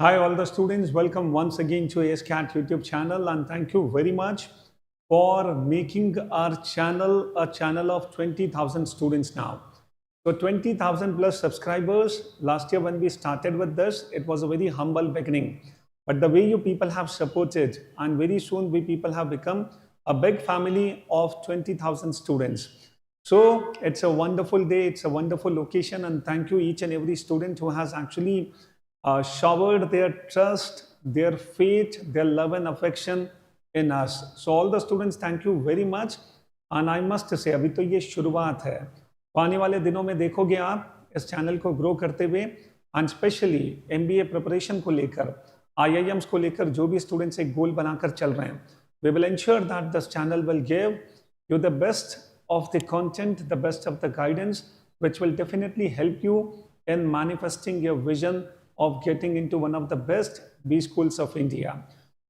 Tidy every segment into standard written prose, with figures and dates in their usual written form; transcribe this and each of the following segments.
Hi, all the students. Welcome once again to ASCAT YouTube channel, and thank you very much for making our channel a channel of 20,000 students now. So 20,000 plus subscribers. Last year when we started with this, it was a very humble beginning. But the way you people have supported, and very soon we people have become a big family of 20,000 students. So it's a wonderful day, it's a wonderful occasion, and thank you each and every student who has actually showered their trust, their faith, their love and affection in us. So all the students, thank you very much. And I must say, अभी तो ये शुरुआत है. तो आने वाले दिनों में देखोगे आप इस चैनल को ग्रो करते हुए, एंड स्पेशली MBA प्रिपरेशन को लेकर, IIMs को लेकर जो भी स्टूडेंट्स एक गोल बनाकर चल रहे हैं, we will ensure that this channel will give you the best of the content, the best of the guidance, which will definitely help you in manifesting your vision of getting into one of the best B schools of India.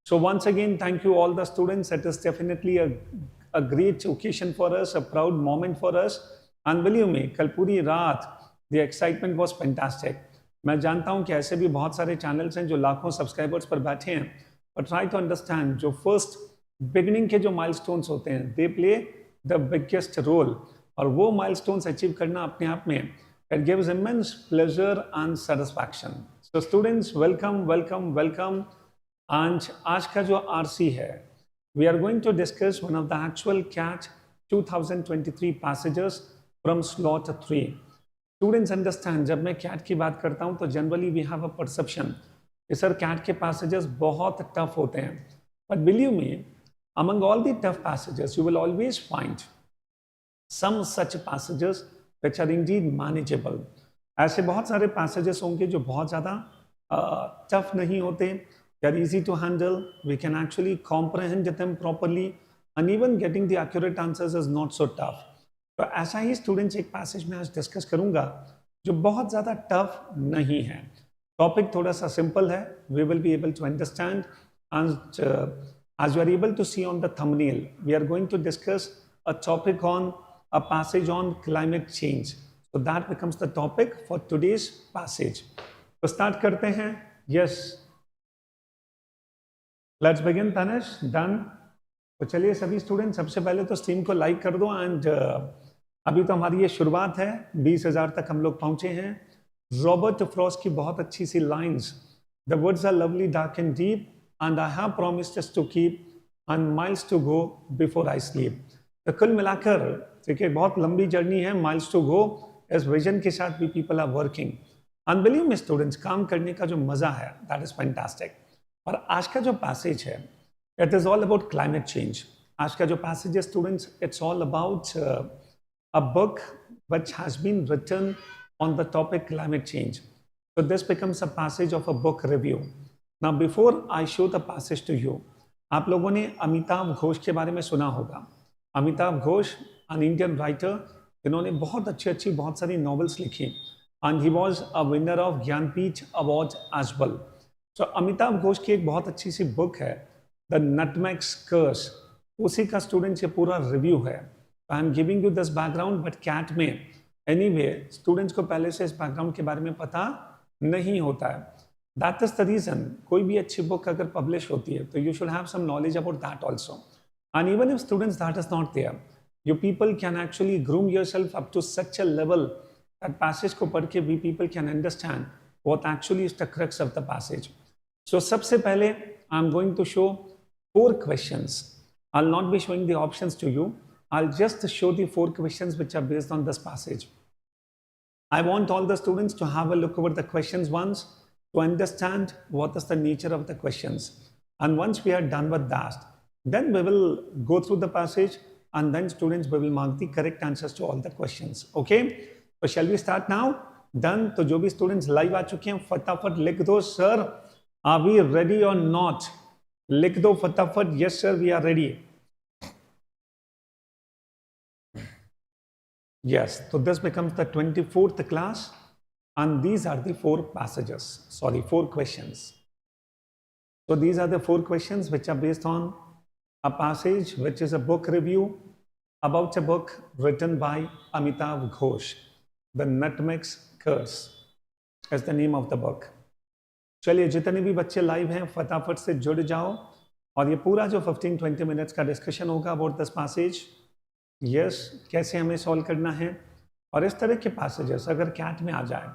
So once again, thank you all the students. It is definitely a great occasion for us, a proud moment for us. And believe me, कल पूरी रात the excitement was fantastic. मैं जानता हूं कि ऐसे भी बहुत सारे चैनल्स हैं जो लाखों सब्सक्राइबर्स पर बैठे हैं, but try to understand जो फर्स्ट बिगनिंग के जो माइलस्टोन्स होते हैं, they play the biggest role. और वो माइलस्टोन्स अचीव करना अपने आप में it gives immense pleasure and satisfaction. So students, welcome, welcome, welcome. And आज का जो RC है, we are going to discuss one of the actual CAT 2023 passages from slot 3. Students understand, जब मैं CAT की बात करता हूँ तो generally we have a perception कि सर CAT के passages बहुत tough होते हैं. But believe me, among all the tough passages, you will always find some such passages which are indeed manageable. ऐसे बहुत सारे passages होंगे जो बहुत ज़्यादा tough नहीं होते. They are easy to handle. We can actually comprehend them properly, and even getting the accurate answers is not so tough. तो ऐसा ही students एक passage में आज discuss करूँगा जो बहुत ज़्यादा tough नहीं है. Topic थोड़ा सा simple है. We will be able to understand, and as you are able to see on the thumbnail, we are going to discuss a topic on a passage on climate change. So that becomes the topic for today's passage. तो start करते हैं. Yes. Let's begin, Tanish. Done. तो चलिए सभी student, सबसे पहले तो stream को लाइक कर दो. एंड अभी तो हमारी ये शुरुआत है, 20,000 तक हम लोग पहुंचे हैं. रॉबर्ट फ्रॉस्ट की बहुत अच्छी सी lines, the words are lovely, dark and deep, and I have promised to keep and miles to go before I sleep. तो कुल मिलाकर देखिए बहुत लंबी जर्नी है. माइल्स टू गो, इस विजन के साथ भी people are working. And believe me students, काम करने का जो मजा है, दैट इज फैंटास्टिक. और आज का जो पैसेज है, it is all about climate change. आज का जो पैसेज है students, it's all about a book which has been written on the topic climate change. So this becomes a passage of a book review. Now before I show the passage to you, आप लोगों ने अमिताभ घोष के बारे में सुना होगा. Amitabh Ghosh, an Indian writer, इन्होंने बहुत अच्छी बहुत सारी novels लिखी, and he was a winner of Jnanpith award as well. So Amitabh Ghosh की एक बहुत अच्छी सी बुक है, The Nutmeg's Curse. उसी का स्टूडेंट्स ये पूरा रिव्यू है. I am giving you this background, but CAT में एनीवे स्टूडेंट्स को पहले से इस बैकग्राउंड के बारे में पता नहीं होता है. That is the reason. कोई भी अच्छी बुक अगर पब्लिश होती है तो you should have some knowledge about that also. And even if students that is not there, you people can actually groom yourself up to such a level that passage को पढ़ के we people can understand what actually is the crux of the passage. So सबसे पहले I am going to show 4 questions. I'll not be showing the options to you. I'll just show the 4 questions which are based on this passage. I want all the students to have a look over the questions once to understand what is the nature of the questions. And once we are done with that, then we will go through the passage, and then students we will mark the correct answers to all the questions. Okay? So shall we start now? Done. तो जो भी students live आ चुके हैं फटाफट लिख दो, sir are we ready or not? लिख दो फटाफट. Yes sir, we are ready. Yes, so this becomes the 24th class, and these are the 4 passages, sorry, 4 questions. So these are the 4 questions which are based on a passage which is a book review about a book written by Amitav Ghosh. The Nutmeg's Curse is the name of the book. चलिए जितने भी बच्चे live हैं फटाफट से जुड़ जाओ और ये पूरा जो 15-20 मिनट्स का डिस्कशन होगा अबाउट दिस पैसेज, यस, कैसे हमें सॉल्व करना है और इस तरह के पैसेजेस अगर कैट में आ जाए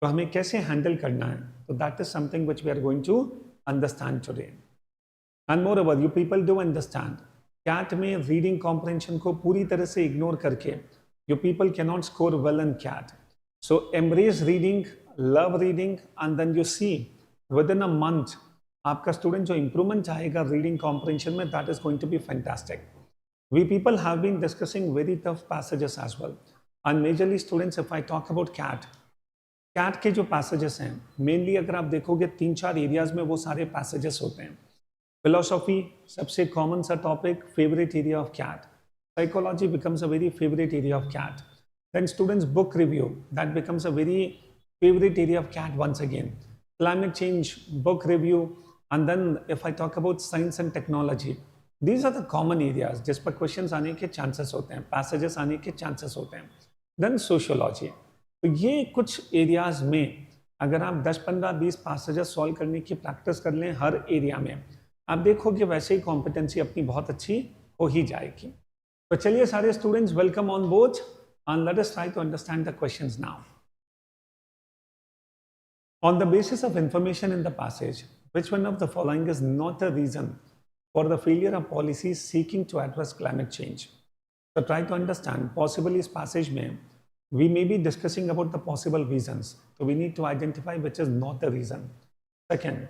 तो हमें कैसे हैंडल करना है, तो that is something which we are going to understand today. And moreover you people do understand, CAT में रीडिंग कॉम्प्रहेंशन को पूरी तरह से इग्नोर करके you people can not score well in CAT. So embrace reading, love reading and then you see within a month आपका student जो improvement आएगा reading comprehension में, that is going to be fantastic. We people have been discussing very tough passages as well and majorly students if I talk about CAT के जो passages हैं mainly अगर आप देखोगे 3-4 एरियाज में वो सारे पैसेजेस होते हैं। फिलोसॉफी सबसे कॉमन सा topic, favourite area of CAT. Psychology becomes a very favourite area of CAT. Then students book review, that becomes a very favourite area of CAT once again. Climate change, book review, and then if I talk about science and technology, these are the common areas जिस पर questions आने के chances होते हैं, passages आने के chances होते हैं। देन सोशियोलॉजी, तो ये कुछ एरियाज में अगर आप 10, 15, 20 पैसेजेस सॉल्व करने की प्रैक्टिस कर लें हर एरिया में, आप देखोगे वैसे ही कॉम्पिटेंसी अपनी बहुत अच्छी हो ही जाएगी। तो चलिए सारे students welcome on board and let us try to understand the questions now. On the basis of information in the passage, which one of the following is not a reason for the failure of policies seeking to address climate change? So try to understand, possibly इस passage में we may be discussing about the possible reasons. So we need to identify which is not the reason. Second,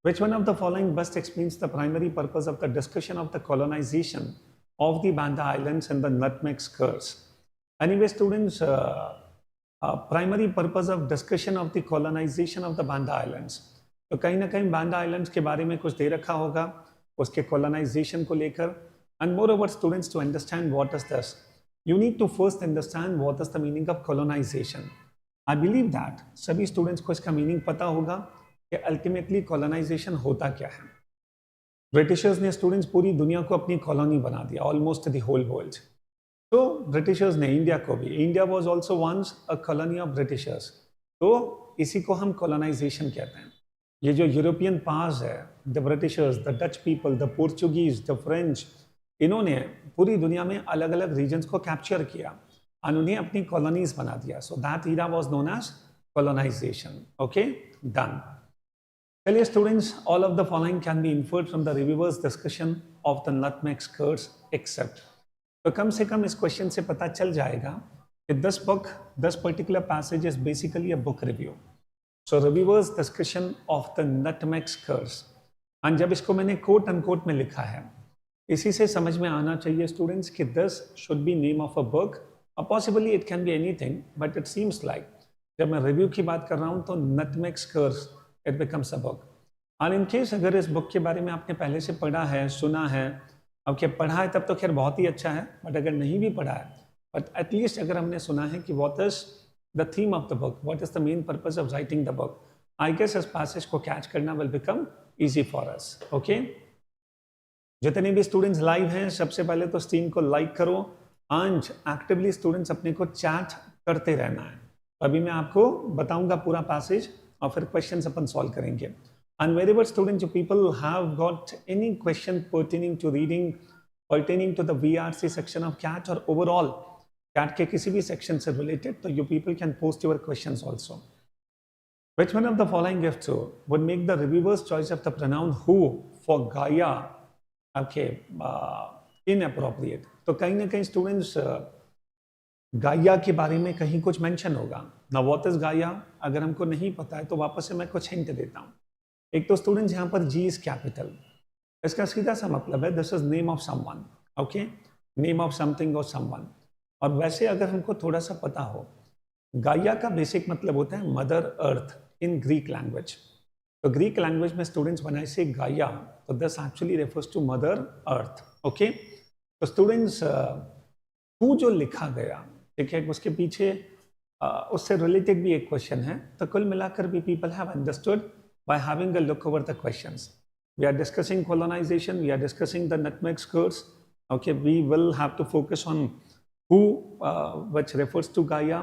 which one of the following best explains the primary purpose of the discussion of the colonization of the Banda Islands and the Nutmeg Curse? Anyway, students, primary purpose of discussion of the colonization of the Banda islands, तो कहीं ना कहीं Banda islands के बारे में कुछ दे रखा होगा उसके कॉलोनाइजेशन को लेकर। And moreover students, to understand what is this, you need to first understand what is the meaning of colonization. I believe that सभी स्टूडेंट्स को इसका मीनिंग पता होगा कि अल्टीमेटली कॉलोनाइजेशन होता क्या है। ब्रिटिशर्स ने स्टूडेंट्स पूरी दुनिया को अपनी कॉलोनी बना दिया, ऑलमोस्ट द होल वर्ल्ड। तो ब्रिटिशर्स ने इंडिया को भी, India was also once a colony of Britishers, तो इसी को हम कॉलोनाइजेशन कहते हैं। ये जो यूरोपियन पास है, the Britishers, the Dutch people, the Portuguese, the French, इन्होंने पूरी दुनिया में अलग अलग रीजन्स को कैप्चर किया और उन्हें अपनी कॉलोनीज बना दिया। So that era was known as colonization. Okay, done. चलिए students, all of the following can be inferred from the reviewer's discussion of the nutmeg curse except. तो कम से कम इस क्वेश्चन से पता चल जाएगा कि this particular passage is basically a book review. So reviewers discussion of the nutmeg curse. और जब इसको मैंने कोट अनकोट में लिखा है, इसी से समझ में आना चाहिए स्टूडेंट्स कि this should be name of a book or possibly it can be anything, but it seems like जब मैं रिव्यू की बात कर रहा हूँ तो nutmeg curse it becomes a book. और इन केस अगर इस बुक के बारे में आपने पहले से पढ़ा है, सुना है, अब क्या पढ़ा है तब तो खैर बहुत ही अच्छा है, बट अगर नहीं भी पढ़ा है, बट एटलीस्ट अगर हमने सुना है कि what is the theme of the book, what is the main purpose of writing the book, I guess इस पैसेज को कैच करना will become easy for us. Okay, जितने भी स्टूडेंट्स लाइव हैं सबसे पहले तो स्ट्रीम को लाइक करो एंड एक्टिवली स्टूडेंट्स अपने को चैट करते रहना है। अभी मैं आपको बताऊंगा पूरा पैसेज और फिर क्वेश्चंस अपन सॉल्व करेंगे। And wherever students, you people have got any question pertaining to reading, pertaining to the VRC section of CAT or overall CAT के किसी भी section से related, तो you people can post your questions also. Which one of the following if so would make the reviewer's choice of the pronoun who for Gaia okay inappropriate? तो कहीं ना कहीं students गाया के बारे में कहीं कुछ mention होगा। Now what is Gaia? अगर हमको नहीं पता है तो वापस से मैं कुछ hint देता हूँ। एक तो स्टूडेंट्स यहाँ पर जी इज कैपिटल, इसका सीधा सा मतलब है this is name of someone, okay, name of something और समवन। और वैसे अगर हमको थोड़ा सा पता हो, गाया का बेसिक मतलब होता है mother earth in Greek language. तो ग्रीक लैंग्वेज में स्टूडेंट्स बनाए से गाया, तो this actually refers to mother earth. Okay, तो स्टूडेंट्स हु जो लिखा गया, ठीक है, उसके पीछे उससे रिलेटेड भी एक क्वेश्चन है। तो कुल मिलाकर भी people have understood by having a look over the questions. We are discussing colonization, we are discussing the nutmeg curse. Okay, we will have to focus on who, which refers to Gaia.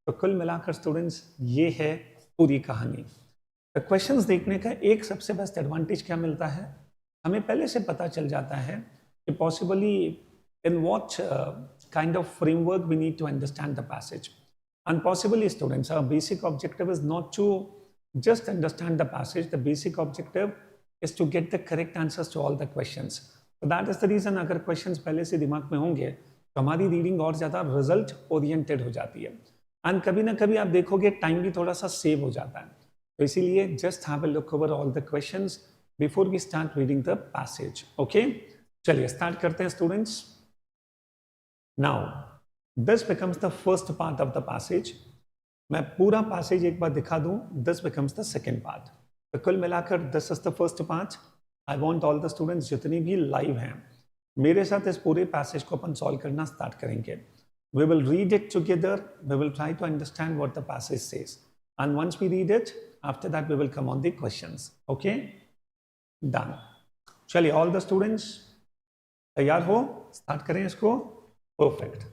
तो कुल मिलाकर students ये है पूरी कहानी। तो questions देखने का एक सबसे बेस्ट एडवांटेज क्या मिलता है, हमें पहले से पता चल जाता है कि possibly in what kind of framework we need to understand the passage. And possibly, students, our basic objective is not to just understand the passage. The basic objective is to get the correct answers to all the questions. So that is the reason अगर questions पहले से दिमाग में होंगे तो हमारी reading और ज़्यादा रिजल्ट ओरिएंटेड हो जाती है. एंड कभी ना कभी आप देखोगे टाइम भी थोड़ा सा सेव हो जाता है. तो इसीलिए just have a look over all the questions before we start reading the passage. Okay, चलिए स्टार्ट करते हैं students. Now this becomes the first part of the passage. मैं पूरा passage एक बार दिखा दूं. This becomes the second part. तो कुल मिलाकर this is the first part. I want all the students जितनी भी live हैं मेरे साथ इस पूरे passage को अपन solve करना start करेंगे. We will read it together. We will try to understand what the passage says. And once we read it, after that we will come on the questions. Okay? Done. चलिए all the students तैयार हो? Start करें इसको. Perfect.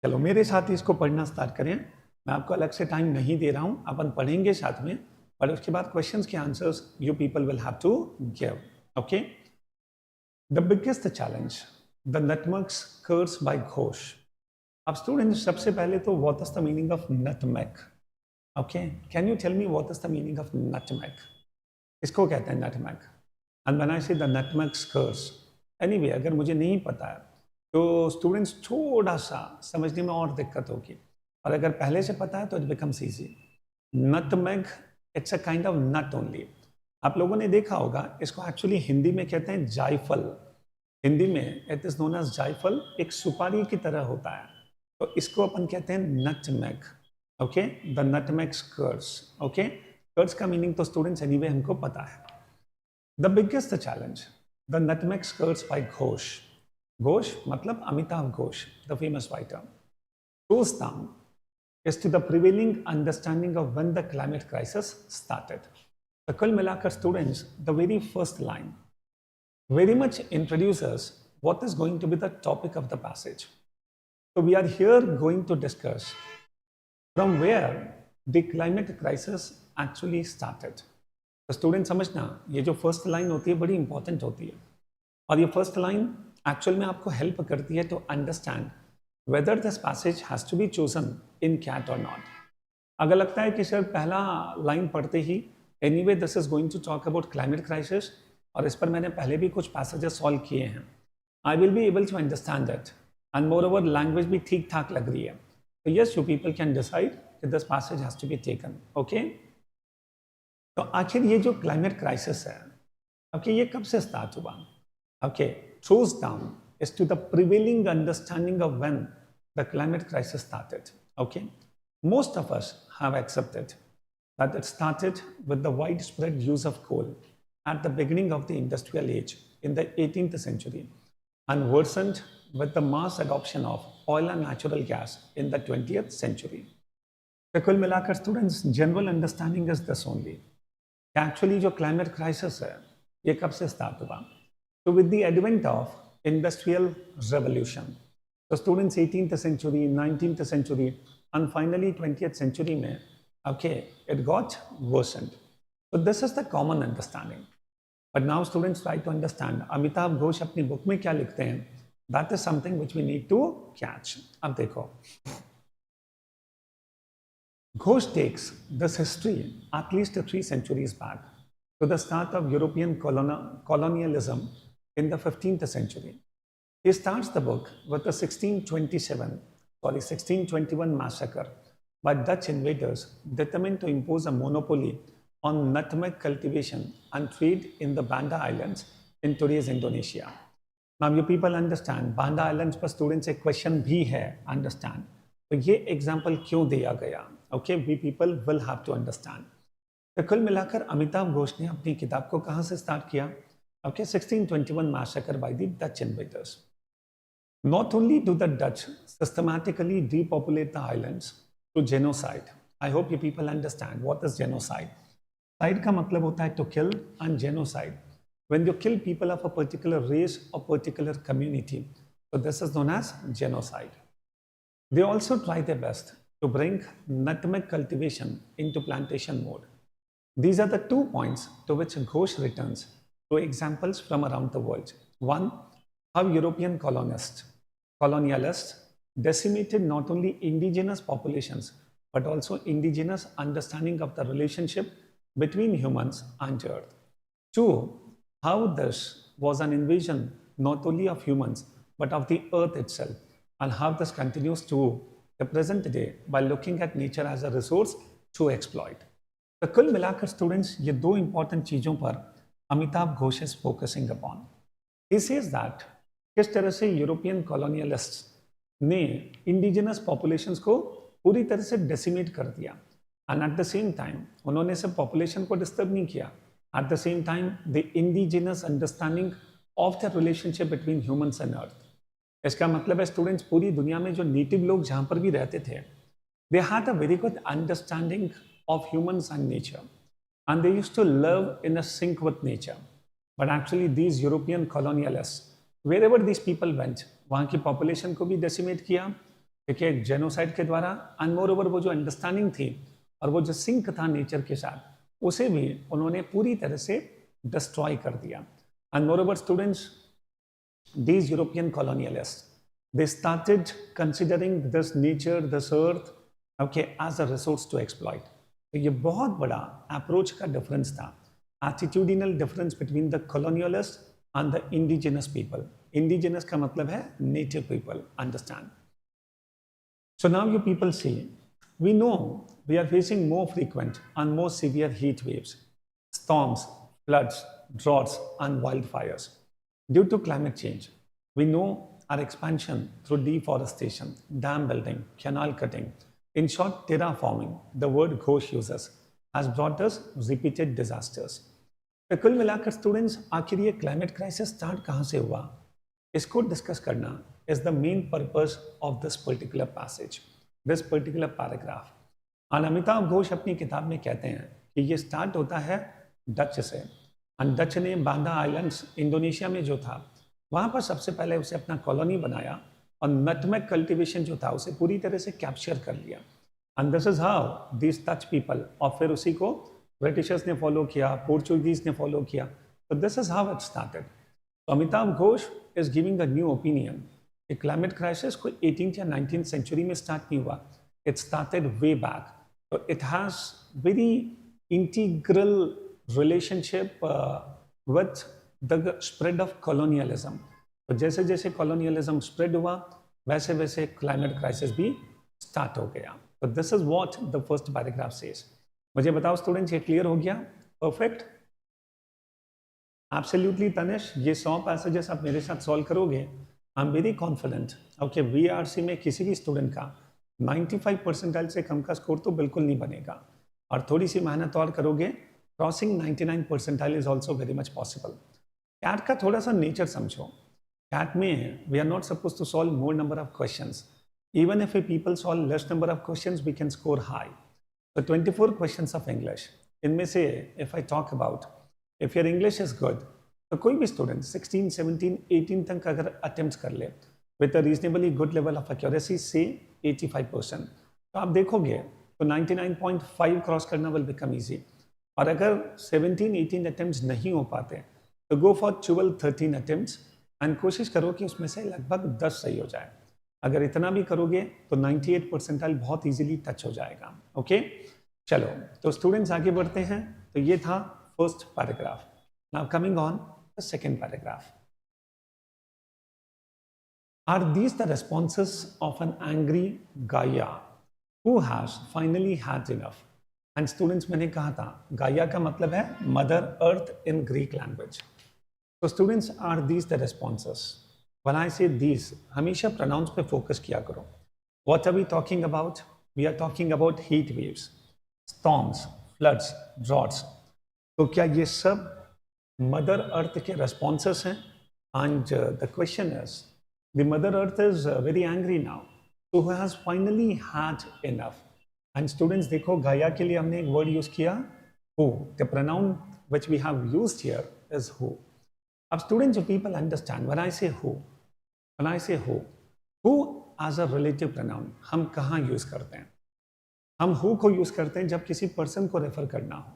चलो मेरे साथ ही इसको पढ़ना स्टार्ट करें. मैं आपको अलग से टाइम नहीं दे रहा हूं, अपन पढ़ेंगे साथ में, पर उसके बाद क्वेश्चंस के answers you people will have to give. Okay, the biggest challenge the nutmeg's curse by Ghosh. अब स्टूडेंट्स सबसे पहले तो what is the meaning of nutmeg? Okay, can you tell me what is the meaning of nutmeg? इसको कहते हैं nutmeg. And when I से the nutmeg's curse, anyway अगर मुझे नहीं पता है तो स्टूडेंट्स थोड़ा सा समझने में और दिक्कत होगी, और अगर पहले से पता है तो it becomes easy. Nutmeg it's a kind of not only. आप लोगों ने देखा होगा इसको एक्चुअली हिंदी में कहते हैं जायफल. हिंदी में इट इज नोन एज जायफल. एक सुपारी की तरह होता है, तो इसको अपन कहते हैं nutmeg. Okay, the nutmeg's curse. Okay, curse का मीनिंग तो स्टूडेंट्स एनीवे हमको पता है. The biggest challenge the nutmeg's curse by Ghosh. Ghosh मतलब Amitav Ghosh, the famous writer, goes down is to the prevailing understanding of when the climate crisis started. तो कुल मिलाकर students the very first line very much introduces what is going to be the topic of the passage. So we are here going to discuss from where the climate crisis actually started. तो student समझना ये जो first line होती है बड़ी important होती है, और ये फर्स्ट लाइन एक्चुअल में आपको हेल्प करती है to understand whether this passage has to be chosen in CAT और नॉट. अगर लगता है कि सर पहला लाइन पढ़ते ही anyway this is going to talk about climate crisis, और इस पर मैंने पहले भी कुछ पैसेजेस सॉल्व किए हैं, I will be able to understand that, and moreover language भी ठीक ठाक लग रही है, तो yes you people can decide कि this passage has to be taken. Okay, तो आखिर ये जो क्लाइमेट क्राइसिस है, ओके, ये कब से स्टार्ट हुआ? Okay, throws down is to the prevailing understanding of when the climate crisis started. Okay, most of us have accepted that it started with the widespread use of coal at the beginning of the industrial age in the 18th century and worsened with the mass adoption of oil and natural gas in the 20th century. तो कुल मिलाकर students general understanding is this only, actually जो climate crisis है ये कब से start हुआ? So with the advent of industrial revolution, the students 18th century, 19th century, and finally 20th century में, okay, it got worsened. So this is the common understanding. But now students try to understand. Amitabh Ghosh अपनी book में क्या लिखते हैं? That is something which we need to catch. अब देखो, Ghosh takes this history at least 3 centuries back to the start of European colonialism in the 15th century. He starts the book with the 1621 massacre by Dutch invaders determined to impose a monopoly on nutmeg cultivation and trade in the Banda Islands in today's Indonesia. Now you people understand, Banda Islands पर students एक question भी है, understand. तो ये example क्यों दिया गया? Okay, we people will have to understand. तो कुल मिलाकर अमिताभ घोष ने अपनी किताब को कहाँ से स्टार्ट किया? Okay, 1621 massacre by the Dutch invaders. Not only do the Dutch systematically depopulate the islands through genocide. I hope you people understand what is genocide. Side का मतलब होता है to kill, and genocide when you kill people of a particular race or particular community. So this is known as genocide. They also try their best to bring nutmeg cultivation into plantation mode. These are the 2 points to which Ghosh returns to examples from around the world. One, how European colonialists decimated not only indigenous populations but also indigenous understanding of the relationship between humans and earth. Two, how this was an invasion not only of humans but of the earth itself, and how this continues to the present day by looking at nature as a resource to exploit. तो कुल मिलाकर students ये दो important चीज़ों पर Amitabh Ghosh is focusing upon. He says that किस तरह से यूरोपियन कॉलोनियलिस्ट्स ने इंडिजिनस पॉपुलेशंस को पूरी तरह से डेसिमेट कर दिया, and eight the same time उन्होंने सिर्फ पॉपुलेशन को डिस्टर्ब नहीं किया, eight the same time the indigenous understanding of the relationship between humans and earth. इसका मतलब है स्टूडेंट्स पूरी दुनिया में जो नेटिव लोग जहाँ पर भी रहते थे, they had a very good understanding of humans and nature, and they used to live in a sync with nature. But actually these European colonialists, wherever these people went, वहाँ की population को भी decimate किया, ठीक है, genocide के द्वारा, and moreover वो जो understanding थी और वो जो sync था nature के साथ, उसे भी उन्होंने पूरी तरह से destroy कर दिया. And moreover students, these European colonialists, they started considering this nature, this earth, okay, as a resource to exploit. तो ये बहुत बड़ा अप्रोच का डिफरेंस था, attitudinal difference between the colonialist and the indigenous people. Indigenous का मतलब है native people, understand. So now you people see, we know we are facing more frequent and more severe heat waves, storms, floods, droughts and wildfires due to climate change. We know our expansion through deforestation, dam building, canal cutting, in short, terraforming, the word Ghosh uses, has brought us repeated disasters. तो कुल मिलाकर students, आखिर ये climate crisis start कहाँ से हुआ, इसको discuss करना is the main purpose of this particular passage, this particular paragraph. और अमिताभ घोष अपनी किताब में कहते हैं कि ये स्टार्ट होता है डच से, और डच ने बांदा आइलैंड्स इंडोनेशिया में जो था वहाँ पर सबसे पहले उसे अपना कॉलोनी बनाया और नटमेग कल्टीवेशन जो था उसे पूरी तरह से कैप्चर कर लिया. And this is how this touch people, और फिर उसी को ब्रिटिशर्स ने फॉलो किया, पोर्चुगीज ने फॉलो किया. तो this is how it started. तो Amitabh Ghosh is giving a new opinion कि क्लाइमेट क्राइसिस को 18th या 19th सेंचुरी में स्टार्ट नहीं हुआ, इट स्टार्टेड वे बैक. तो it has very integral relationship with the spread of colonialism. तो जैसे जैसे कॉलोनियलिज्म स्प्रेड हुआ वैसे वैसे क्लाइमेट क्राइसिस भी स्टार्ट हो गया. तो this is what the first paragraph says. मुझे बताओ स्टूडेंट्स, ये क्लियर हो गया? Perfect, absolutely. तनिष, ये 100 पैसेजेस आप मेरे साथ सॉल्व करोगे, I am very confident. Okay, VRC में किसी भी स्टूडेंट का 95 परसेंटाइल से कम का स्कोर तो बिल्कुल नहीं बनेगा, और थोड़ी सी मेहनत और करोगे, crossing 99 percentile is also very much possible. CAT का थोड़ा सा नेचर समझो. CAT में we are not supposed to solve more number of questions. Even if people solve less number of questions, we can score high. So 24 questions of English. इनमें से if I talk about, if your English is good, तो कोई भी student 16, 17, 18 तक अगर attempts कर ले with a reasonably good level of accuracy, say 85%, तो आप देखोगे तो 99.5 क्रॉस करना will become easy. और अगर 17, 18 attempts नहीं हो पाते तो go for 12, 13 attempts एंड कोशिश करो कि उसमें से लगभग 10 सही हो जाए. अगर इतना भी करोगे तो 98 परसेंटाइल बहुत इजीली टच हो जाएगा. ओके, चलो तो स्टूडेंट्स आगे बढ़ते हैं. तो ये था first paragraph. Now coming on the second paragraph. Are these the responses of an angry Gaia who has finally had enough. And students, मैंने कहा था गाया का मतलब है mother earth in Greek language. तो students, are these the responses. When I say these, हमेशा pronouns पे focus किया करो. What are we talking about? We are talking about heat waves, storms, floods, droughts. तो क्या ये सब मदर अर्थ के रेस्पॉन्सेस हैं? And the question is, the mother earth is very angry now, so who has finally had enough. And students, देखो गाया के लिए हमने एक वर्ड यूज किया who. The pronoun which we have used here is who. अब students, जो people understand when I say who as a relative pronoun हम कहाँ यूज करते हैं? हम हु को यूज करते हैं जब किसी पर्सन को रेफर करना हो,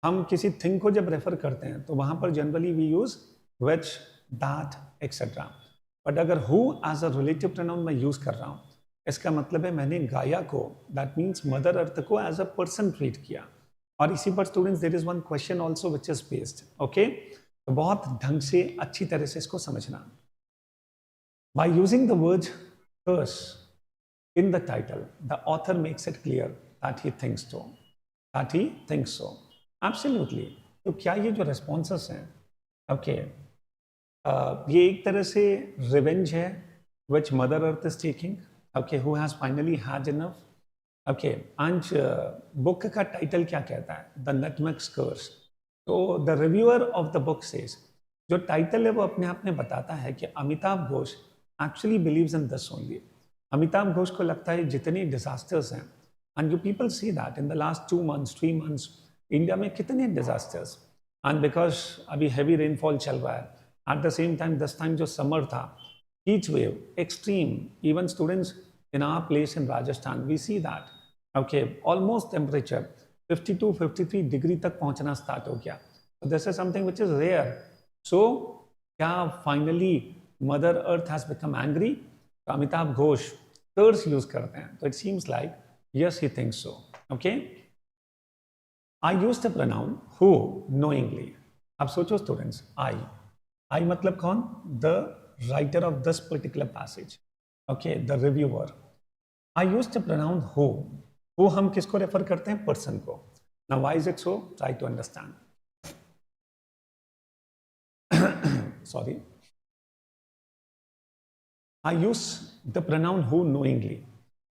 हम किसी थिंग को जब रेफर करते हैं तो वहां पर generally we use which, that, etcetera. But अगर who as a relative pronoun मैं यूज कर रहा हूं, इसका मतलब है मैंने गाया को, दैट मीन्स मदर अर्थ को एज अ पर्सन ट्रीट किया। और इसी पर students there is one question also which is based, okay. तो बहुत ढंग से अच्छी तरह से इसको समझना। By using the word curse in the title, the author makes it clear that he thinks so. That he thinks so. Absolutely. तो क्या ये जो responses हैं, okay, ये एक तरह से revenge है, which Mother Earth is taking, okay, who has finally had enough. Okay, and book का title क्या कहता है? The Nutmeg's Curse. तो the reviewer of the book says, जो title है वो अपने आप में बताता है कि Amitabh Ghosh actually believes in this only. Amitabh Ghosh को लगता है जितने डिजास्टर्स हैं, and you people see that in the last 2 months 3 months India में कितने डिजास्टर्स, एंड बिकॉज अभी हैवी रेनफॉल चल रहा है, at the same time this time जो समर था, heat wave, extreme, even students in our place in Rajasthan we see that okay almost temperature 52-53 degree तक पहुंचना स्टार्ट हो गया। So this is something which is rare. So क्या finally mother earth has become angry? तो Amitabh Ghosh curse use करते हैं, तो it seems like yes he thinks so, okay. I use the pronoun who knowingly. अब सोचो students, I मतलब कौन? The writer of this particular passage, okay, the reviewer. I use the pronoun who हम किसको refer करते हैं? Person को। Now why is it so? Try to understand. Sorry, I use the pronoun who knowingly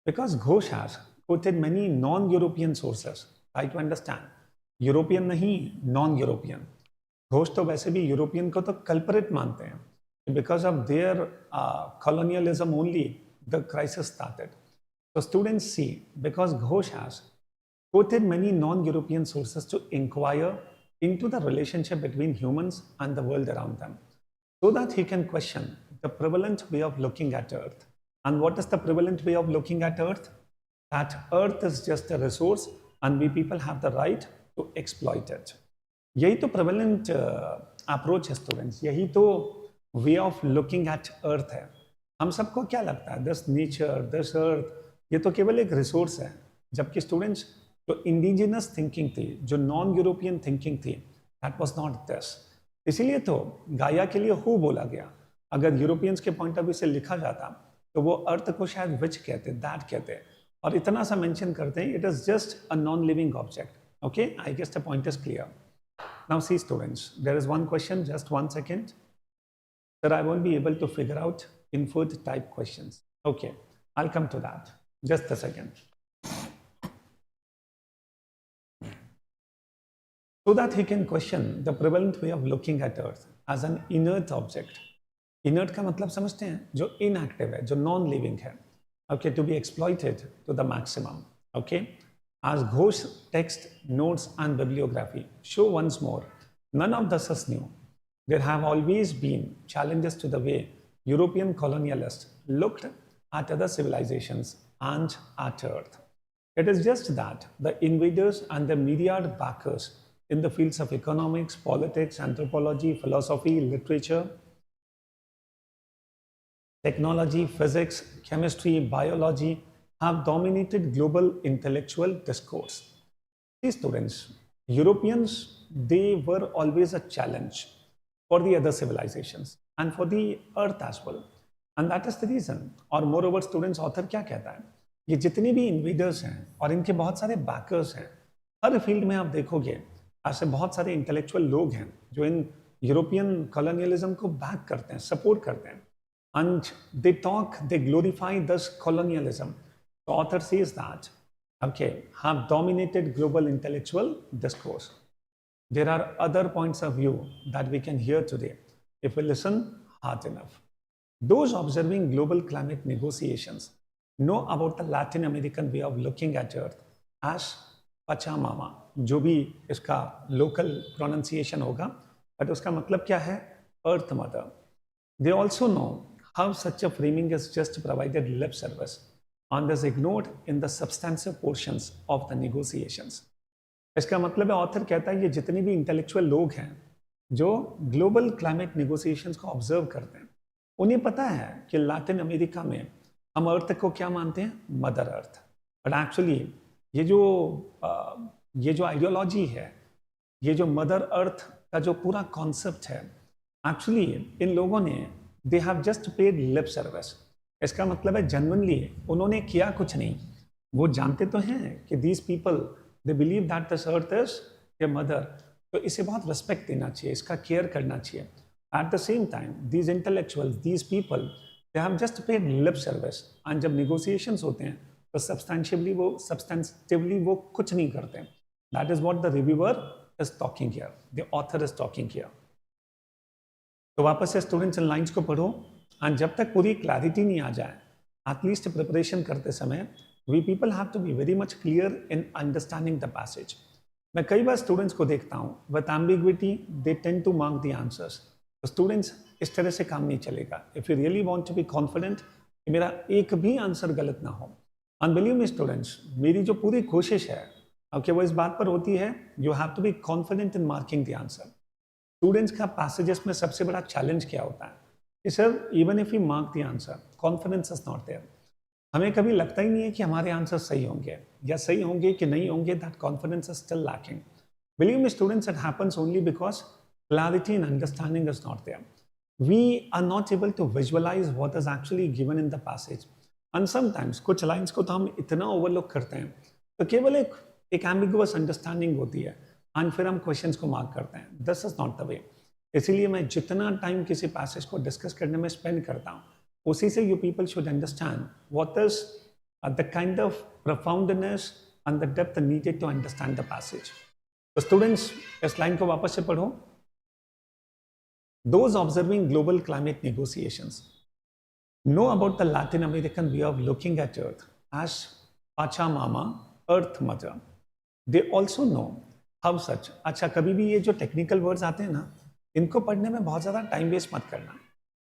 because Ghosh has quoted many non-European sources. Try to understand. European नहीं, non-European. Ghosh तो वैसे भी European को तो कल्परेट मानते हैं, because of their colonialism only the crisis started. So students see, because Ghosh has quoted many non-European sources to inquire into the relationship between humans and the world around them, so that he can question the prevalent way of looking at Earth. And what is the prevalent way of looking at Earth? That Earth is just a resource and we people have the right to exploit it. यही तो prevalent approach है students, यही तो way of looking at Earth है। हम सबको क्या लगता है? This nature, this Earth, ये तो केवल एक resource है। जबकि students, जो indigenous thinking थी, जो non-European thinking थी, that was not this. इसीलिए तो गाया के लिए हु बोला गया। अगर यूरोपियंस के पॉइंट ऑफ व्यू से लिखा जाता तो वो अर्थ को शायद विच कहते, दैट कहते, और इतना सा मेंशन करते हैं it is just a non living object, okay. I guess the point is clear. Now see students, there is one question, just 1 second, sir I won't be able to figure out inferred type questions, okay, I'll come to that, just a second. So that he can question the prevalent way of looking at Earth as an inert object. Inert का मतलब समझते हैं? जो inactive है, जो non living है, okay, to be exploited to the maximum, okay. As Ghosh text, notes and bibliography show once more, none of this is new. There have always been challenges to the way European colonialists looked at other civilizations and at Earth. It is just that the invaders and their myriad backers in the fields of economics, politics, anthropology, philosophy, literature, technology, physics, chemistry, biology have dominated global intellectual discourse. These students, Europeans, they were always a challenge for the other civilizations and for the earth as well. And that is the reason. और moreover students, author क्या कहता है? ये जितने भी invaders हैं और इनके बहुत सारे backers हैं, हर फील्ड में आप देखोगे ऐसे बहुत सारे इंटेलेक्चुअल लोग हैं जो इन यूरोपियन कॉलोनियलिज्म को बैक करते हैं, सपोर्ट करते हैं, and they talk, they glorify this colonialism. The author says that, okay, have dominated global intellectual discourse. There are other points of view that we can hear today if we listen hard enough. Those observing global climate negotiations know about the Latin American way of looking at Earth as Pachamama, जो भी इसका local pronunciation होगा, but उसका मतलब क्या है? Earth Mother. They also know how such a framing is just provided lip service and is ignored in the substantive portions of the negotiations. इसका मतलब है, ऑथर कहता है, ये जितने भी इंटेलेक्चुअल लोग हैं जो ग्लोबल क्लाइमेट नेगोशिएशंस को ऑब्जर्व करते हैं, उन्हें पता है कि लैटिन अमेरिका में हम अर्थ को क्या मानते हैं, मदर अर्थ। बट एक्चुअली ये जो आइडियोलॉजी है, ये जो मदर अर्थ का जो पूरा कॉन्सेप्ट है, एक्चुअली इन लोगों ने they have just paid lip service. इसका मतलब है जेन्युइनली उन्होंने किया कुछ नहीं। वो जानते तो हैं कि these people they believe that this earth is a mother, तो इसे बहुत रिस्पेक्ट देना चाहिए, इसका केयर करना चाहिए। Eight the same time these intellectuals, these people, they have just paid lip service, and जब निगोसिएशंस होते हैं तो सब्सटेंटिवली वो कुछ नहीं करते। That is what the reviewer is talking here, the author is talking here. तो वापस से स्टूडेंट्स इन लाइन्स को पढ़ो, एंड जब तक पूरी क्लैरिटी नहीं आ जाए, एटलीस्ट प्रिपरेशन करते समय, we people have to be very much clear in understanding the passage. मैं कई बार स्टूडेंट्स को देखता हूँ with ambiguity they tend to mark the answers. तो स्टूडेंट्स, इस तरह से काम नहीं चलेगा। If you really want to be confident कि मेरा एक भी आंसर गलत ना हो, एंड बिलीव मी स्टूडेंट्स, मेरी जो पूरी कोशिश है ओके वो इस बात पर होती है, you have to be confident in marking the answer. Students का पैसेजेस में सबसे बड़ा चैलेंज क्या होता है कि sir even if you mark the answer, confidence is not there. हमें कभी लगता ही नहीं है कि हमारे आंसर सही होंगे या सही होंगे कि नहीं होंगे, that confidence is still lacking. Believe me students, it happens only because clarity and understanding is not there. We are not able to visualize what is actually given in the passage, and sometimes कुछ lines को तो हम इतना overlook करते हैं, तो केवल एक एम्बिगुअस अंडरस्टैंडिंग होती है, एंड फिर हम क्वेश्चंस को मार्क करते हैं। This is not the way. इसीलिए मैं जितना टाइम किसी पैसेज को डिस्कस करने में स्पेंड करता हूँ, उसी से you people should understand what is the kind of profoundness and the depth needed to understand the passage. तो स्टूडेंट्स, इस लाइन को वापस से पढ़ो। Those observing global climate negotiations know about the Latin American way of looking at Earth as Pachamama, Earth Mother. They also know how such. अच्छा, कभी भी ये जो टेक्निकल वर्ड्स आते हैं ना, इनको पढ़ने में बहुत ज़्यादा टाइम वेस्ट मत करना,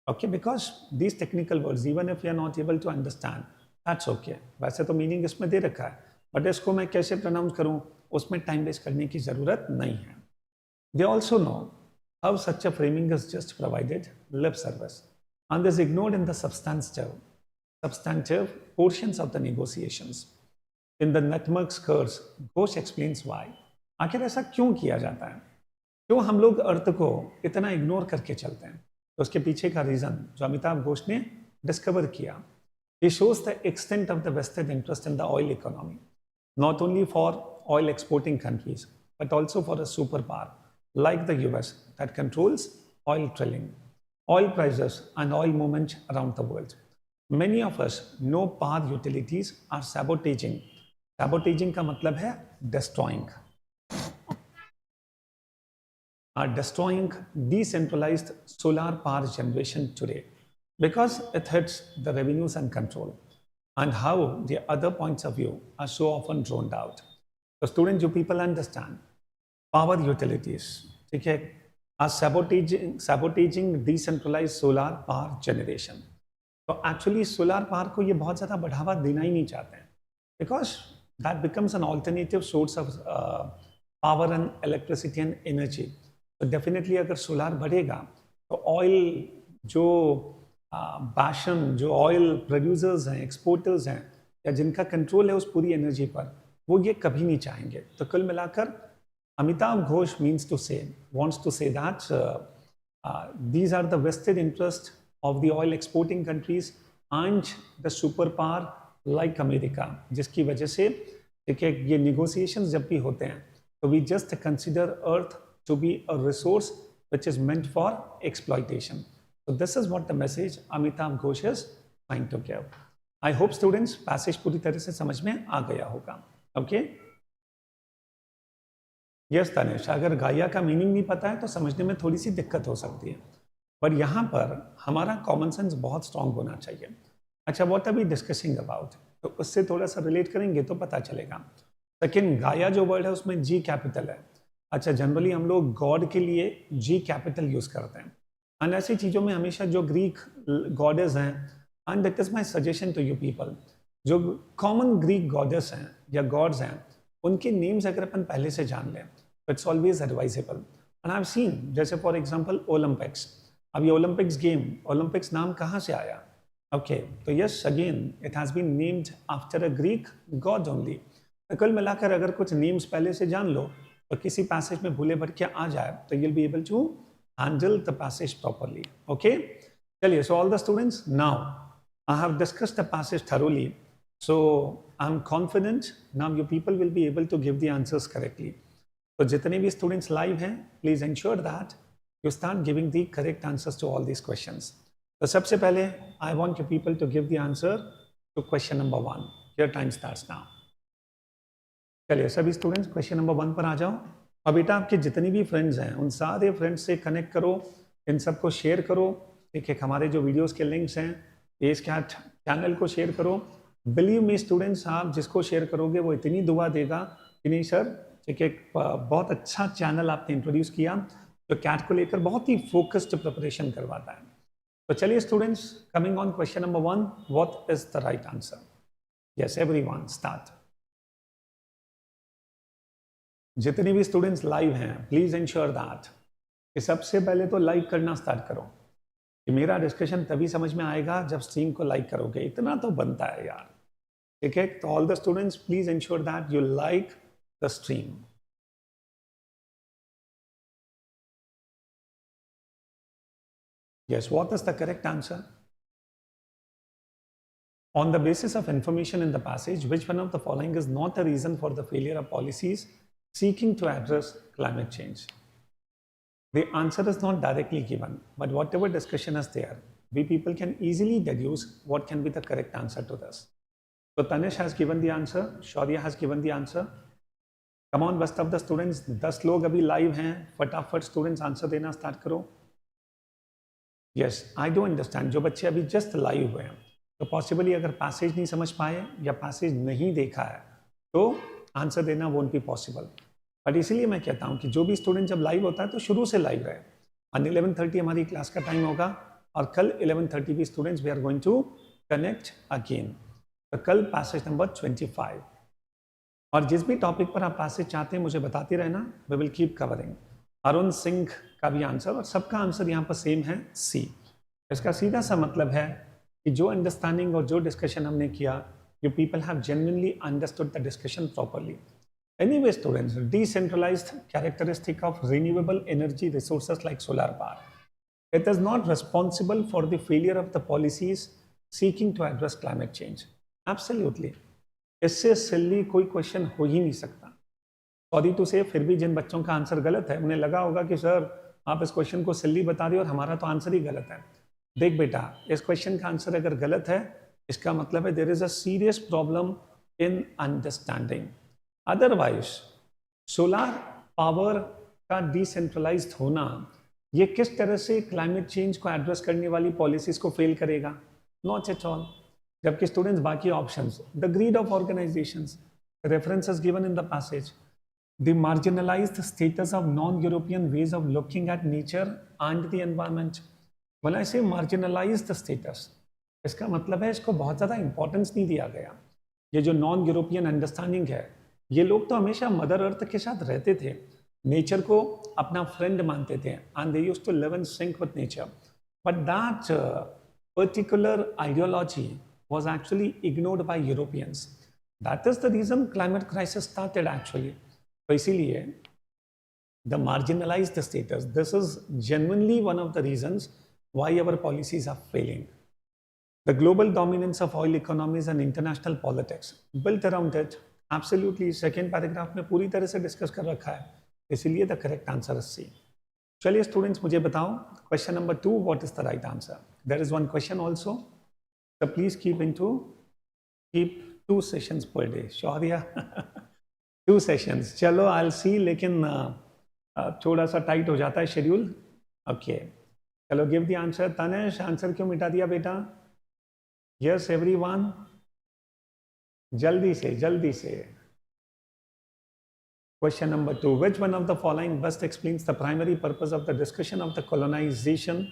okay, because these technical words even if you are not able to understand, that's okay. वैसे तो मीनिंग इसमें दे रखा है, बट इसको मैं कैसे प्रोनाउंस करूँ, उसमें टाइम वेस्ट करने की ज़रूरत नहीं है। They also know how such a framing is just provided lip service and is ignored in the substantive portions of the negotiations. In the nutmeg skirts, Ghosh explains why. आखिर ऐसा क्यों किया जाता है, क्यों हम लोग अर्थ को इतना इग्नोर करके चलते हैं? तो उसके पीछे का रीजन जो अमिताभ घोष ने डिस्कवर किया, he shows the extent of the vested interest in the oil economy, not only for oil exporting countries but also for a superpower like the US that controls oil drilling, oil prices and oil movement around the world. Many of us know power utilities are sabotaging. Sabotaging का मतलब है destroying. Are destroying decentralized solar power generation today because it hits the revenues and control, and how the other points of view are so often drowned out. So students, you people understand power utilities, ठीक है, are sabotaging decentralized solar power generation. तो actually solar power को ये बहुत ज़्यादा बढ़ावा देना ही नहीं चाहते हैं, because that becomes an alternative source of power and electricity and energy. तो डेफिनेटली अगर सोलर बढ़ेगा तो ऑयल जो बैशन, जो ऑयल प्रोड्यूसर्स हैं, एक्सपोर्टर्स हैं, या जिनका कंट्रोल है उस पूरी एनर्जी पर, वो ये कभी नहीं चाहेंगे। तो कुल मिलाकर Amitav Ghosh wants to say that these are the vested interest of the oil exporting countries and the superpower like America, जिसकी वजह से देखिए ये negotiations जब भी होते हैं तो we just consider Earth to be a resource which is meant for exploitation. So this is what the message Amitav Ghosh is trying to give. I hope students passage पूरी तरह से समझ में आ गया होगा, okay? यस तनिष, अगर गाया का मीनिंग नहीं पता है तो समझने में थोड़ी सी दिक्कत हो सकती है, पर यहाँ पर हमारा कॉमन सेंस बहुत स्ट्रांग होना चाहिए। अच्छा, what are we discussing about, तो उससे थोड़ा सा रिलेट करेंगे तो पता चलेगा। सेकेंड, गाया जो वर्ड है उसमें जी कैपिटल है। अच्छा, जनरली हम लोग गॉड के लिए जी कैपिटल यूज़ करते हैं, एंड ऐसी चीज़ों में हमेशा जो ग्रीक गॉडेस हैं, and that is my suggestion to you people, जो कॉमन ग्रीक गॉडेस हैं या गॉड्स हैं, उनके नेम्स अगर अपन पहले से जान लें तो it's always advisable. And I have seen, जैसे फॉर एग्जांपल ओलंपिक्स. अब ये ओलंपिक्स गेम, ओलंपिक्स नाम कहाँ से आया? ओके, तो yes, again it has been named after a Greek god only. तो कुल मिलाकर अगर कुछ नेम्स पहले से जान लो तो किसी पैसेज में भूले भर के आ जाए तो you'll be able to handle the passage properly. Okay, चलिए, so all the students, now I have discussed the passage thoroughly, so I'm confident now you people will be able to give the answers correctly. तो जितने भी students live हैं, please ensure that you start giving the correct answers to all these questions. तो सबसे पहले I want you people to give the answer to question number 1. Your time starts now. चलिए सभी students question number 1 पर आ जाओ. अब बेटा आपके जितने भी फ्रेंड्स हैं उन सारे फ्रेंड्स से कनेक्ट करो, इन सबको शेयर करो. ठीक है, हमारे जो वीडियोस के लिंक्स हैं, इसके चैनल को शेयर करो. बिलीव मी स्टूडेंट्स, आप जिसको शेयर करोगे वो इतनी दुआ देगा कि नहीं सर, ठीक है, बहुत अच्छा चैनल आपने इंट्रोड्यूस किया जो कैट को लेकर बहुत ही फोकस्ड प्रिपरेशन करवाता है. तो चलिए students, coming on question number 1, what is the right answer? Yes everyone, start. जितने भी स्टूडेंट्स लाइव हैं, प्लीज इंश्योर दैट कि सबसे पहले तो लाइक करना स्टार्ट करो. कि मेरा डिस्कशन तभी समझ में आएगा जब स्ट्रीम को लाइक करोगे. इतना तो बनता है यार. ठीक है, तो all the students please ensure that you like the stream. Yes, what is the correct answer? On the basis of information in the passage, which one of the following is not a reason for the failure of policies seeking to address climate change? The answer is not directly given, but whatever discussion is there, we people can easily deduce what can be the correct answer to this. So Tanish has given the answer, Shaurya has given the answer. Come on, best of the students, 10 लोग अभी live हैं, फटाफट students answer देना start करो. Yes, I do understand. जो बच्चे अभी just live हुए हैं, तो पॉसिबली अगर पैसेज नहीं समझ पाए या पैसेज नहीं देखा है तो आंसर देना वोंट बी पॉसिबल. बट इसीलिए मैं कहता हूँ कि जो भी स्टूडेंट जब लाइव होता है तो शुरू से लाइव रहे. और 11:30 हमारी क्लास का टाइम होगा और कल 11:30 भी students we are going to connect again. तो कल पैसेज नंबर 25. और जिस भी टॉपिक पर आप पैसेज चाहते हैं मुझे बताते रहना, we will keep covering. Arun Singh का भी आंसर, और सबका आंसर यहाँ पर सेम है, सी. इसका सीधा सा मतलब है कि जो अंडरस्टैंडिंग और जो डिस्कशन हमने किया, you people have genuinely understood the discussion properly. Anyway, students, decentralized characteristic of renewable energy resources like solar power. It is not responsible for the failure of the policies seeking to address climate change. Absolutely. इससे सिल्ली कोई question हो ही नहीं सकता. Sorry to से, फिर भी जिन बच्चों का आंसर गलत है उन्हें लगा होगा कि सर आप इस क्वेश्चन को सिल्ली बता रहे हो और हमारा तो आंसर ही गलत है. देख बेटा, इस क्वेश्चन का आंसर अगर गलत है इसका मतलब है there is a serious problem in understanding. Otherwise solar power का डिसेंट्रलाइज्ड होना ये किस तरह से क्लाइमेट चेंज को एड्रेस करने वाली पॉलिसीज को फेल करेगा? Not at all. जबकि स्टूडेंट्स बाकी options, the greed of organizations, references given in the passage, the marginalized status of non-European ways of looking at nature and the environment. When I say marginalized status, इसका मतलब है इसको बहुत ज़्यादा importance नहीं दिया गया. ये जो नॉन यूरोपियन अंडरस्टैंडिंग है, ये लोग तो हमेशा मदर अर्थ के साथ रहते थे, नेचर को अपना फ्रेंड मानते थे, and they used to live in sync with nature. But that particular ideology was actually ignored by Europeans. That is the reason climate crisis started actually. तो इसीलिए the marginalized status, this is genuinely one of the reasons why our policies are failing. The global dominance of oil economies and international politics built around it, absolutely second paragraph में पूरी तरह से discuss कर रखा है. इसीलिए the correct answer is C. चलिए students मुझे बताओ question number 2, what is the right answer? There is one question also, so please keep 2 sessions per day. Shaurya 2 sessions, चलो आई सी, लेकिन थोड़ा सा टाइट हो जाता है शेड्यूल. ओके, चलो give the answer. Tanesh, answer क्यों मिटा दिया बेटा? यस एवरीवन, जल्दी से. Question number 2, which one of the following best explains the primary purpose of the discussion of the colonization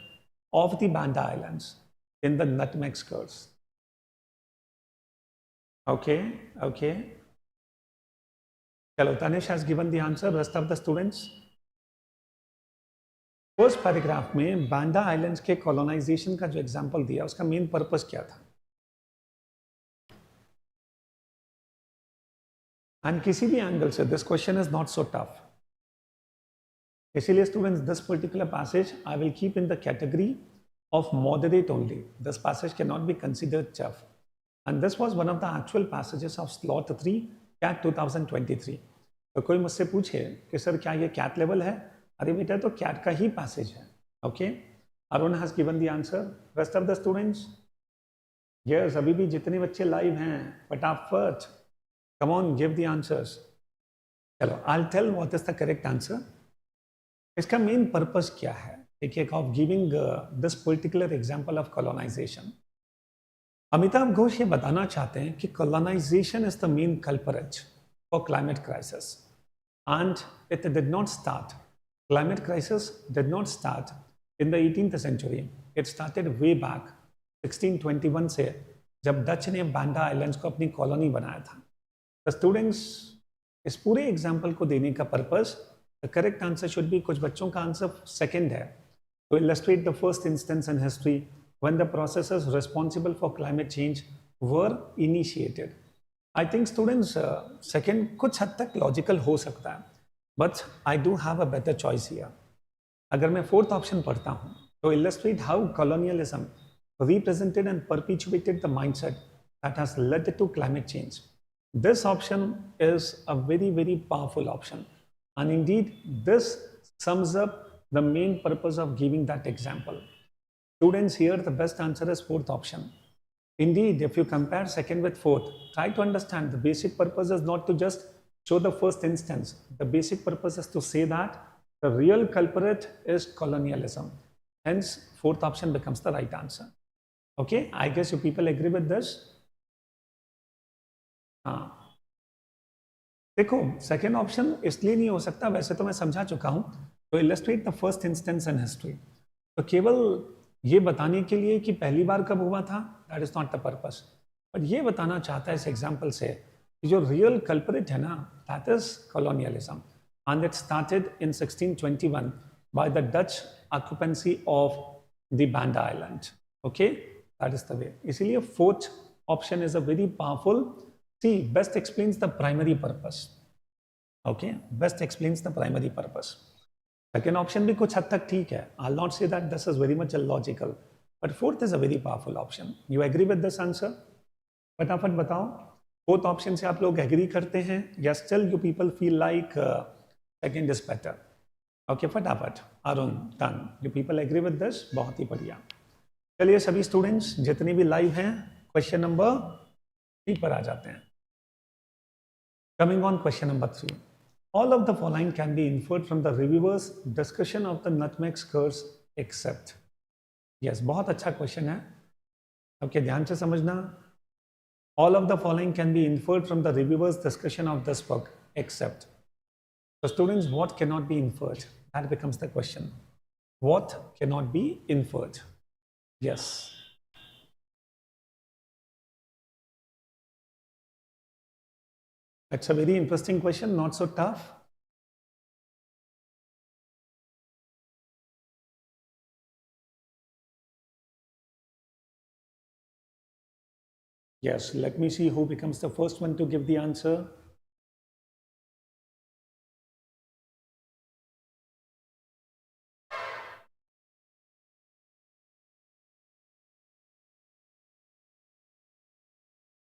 of the Banda islands in the nutmeg's curse? Okay, okay. Chalo, Tanish has given the answer. Rest of the students. First paragraph में बांडा islands के colonisation का जो example दिया उसका main purpose क्या था? And किसी भी एंगल से this question is not so tough. इसीलिए students this particular passage I will keep in the category of moderate only. This passage cannot be considered tough. And this was one of the actual passages of slot 3 CAT 2023. तो कोई मुझसे पूछे कि sir क्या ये CAT level है? अरे बेटा तो CAT का ही पैसेज है. Okay, Arun has given the answer. Rest of the students, yes, अभी भी जितने बच्चे लाइव हैं फटाफट come on give the answers. चलो, I will tell what is the correct answer. इसका मेन पर्पस क्या है of giving this particular example of colonization. Amitabh Ghosh ये बताना चाहते हैं कि colonization is the main culprit for climate crisis, and it did not start. Climate crisis did not start in the 18th century. It started way back 1621 से, जब Dutch ने बांडा islands को अपनी कॉलोनी बनाया था. The students, इस पूरे example को देने का purpose, the correct answer should be, कुछ बच्चों का आंसर सेकेंड है, to illustrate the first instance in history when the processes responsible for climate change were initiated. I think students, second कुछ हद तक logical हो सकता है, but I do have a better choice here. अगर मैं fourth option पढ़ता हूँ, to illustrate how colonialism represented and perpetuated the mindset that has led to climate change. This option is a very, very powerful option, and indeed this sums up the main purpose of giving that example. Students, here the best answer is fourth option. Indeed, if you compare second with fourth, try to understand the basic purpose is not to just show the first instance. The basic purpose is to say that the real culprit is colonialism. Hence, fourth option becomes the right answer. Okay, I guess you people agree with this? हाँ, देखो second option इसलिए नहीं हो सकता, वैसे तो मैं समझा चुका हूँ, तो illustrate the first instance in history. तो केवल ये बताने के लिए कि पहली बार कब हुआ था, that is not the purpose, but ये बताना चाहता है इस एग्जाम्पल से कि जो रियल कल्परेट है ना, that is colonialism, and it started in 1621 by the Dutch occupancy of the Banda island. Okay, that is the way. इसीलिए fourth option is a very powerful. See, best explains the primary purpose. Okay, best explains the primary purpose. Second option भी कुछ हद तक ठीक है. I'll not say that this is very much illogical, but fourth is a very powerful option. You agree with this answer? फटाफट बताओ, fourth option से आप लोग एग्री करते हैं या still you people feel like second is better? Okay, फटाफट. Arun, done. You people agree with this? बहुत ही बढ़िया. चलिए सभी स्टूडेंट्स जितने भी लाइव हैं, क्वेश्चन नंबर 3 पर आ जाते हैं. Coming on question number 3. All of the following can be inferred from the reviewer's discussion of the nutmeg curse except. Yes, बहुत अच्छा क्वेश्चन है. ओके, ध्यान से समझना. All of the following can be inferred from the reviewer's discussion of this book except. So students, what cannot be inferred? That becomes the question. What cannot be inferred? Yes. It's a very interesting question, not so tough. Yes, let me see who becomes the first one to give the answer.